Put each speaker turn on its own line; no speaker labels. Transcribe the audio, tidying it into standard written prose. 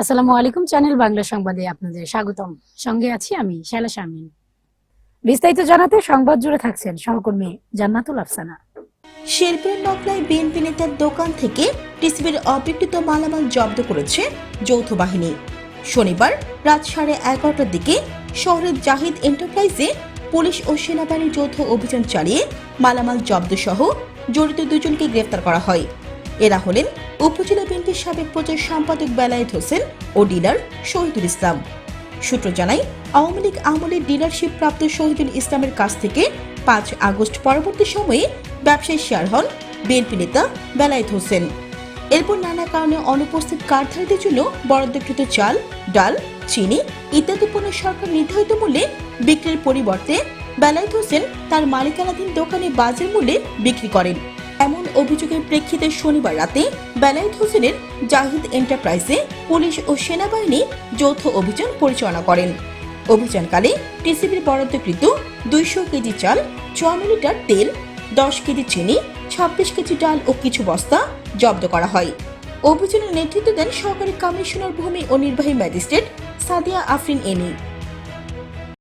আসসালামু আলাইকুম, চ্যানেল বাংলা সংবাদে আপনাদের স্বাগতম। সঙ্গে আছি আমি শায়লা শারমিন। বিস্তারিত জানাতে সংবাদ জুড়ে থাকছেন সহকর্মী জান্নাতুল আফসানা।
শেরপুর নকলায় বিএনপি নেতার দোকান থেকে টিসিবির অবিকৃত মালামাল জব্দ করেছে যৌথ বাহিনী। শনিবার রাত 11:30টার দিকে শহরের জাহিদ এন্টারপ্রাইজে পুলিশ ও সেনাবাহিনীর যৌথ অভিযান চালিয়ে মালামাল জব্দ সহ জড়িত দুজনকে গ্রেফতার করা হয়। এরা হলেন উপজেলা বিএনপির সাবেক প্রচার সম্পাদক বেলায়েত হোসেন ও ডিলার শহীদুল ইসলাম। সূত্র জানায়, আওয়ামী লীগ আমলের ডিলারশিপ প্রাপ্ত শহীদুল ইসলামের কাছ থেকে 5 আগস্ট পরবর্তী সময়ে ব্যবসায়ী শেয়ার হন বিএনপি নেতা বেলায়েত হোসেন। এরপর নানা কারণে অনুপস্থিত কার্ডধারীদের জন্য বরাদ্দকৃত চাল, ডাল, চিনি ইত্যাদি পণ্য সরকার নির্ধারিত মূল্যে বিক্রির পরিবর্তে বেলায়েত হোসেন তার মালিকানাধীন দোকানে বাজার মূল্যে বিক্রি করেন। এমন অভিযোগের প্রেক্ষিতে শনিবার রাতে বেলায়েত হোসেনের জাহিদ এন্টারপ্রাইজে পুলিশ ও সেনাবাহিনী যৌথ অভিযান পরিচালনা করেন। অভিযানকালে টিসিবির বরাদ্দকৃত 200 কেজি চাল, 54 লিটার তেল, 10 কেজি চিনি, 26 কেজি ডাল ও কিছু বস্তা জব্দ করা হয়। অভিযানের নেতৃত্ব দেন সহকারী কমিশনার ভূমি ও নির্বাহী ম্যাজিস্ট্রেট সাদিয়া আফরিন এনি।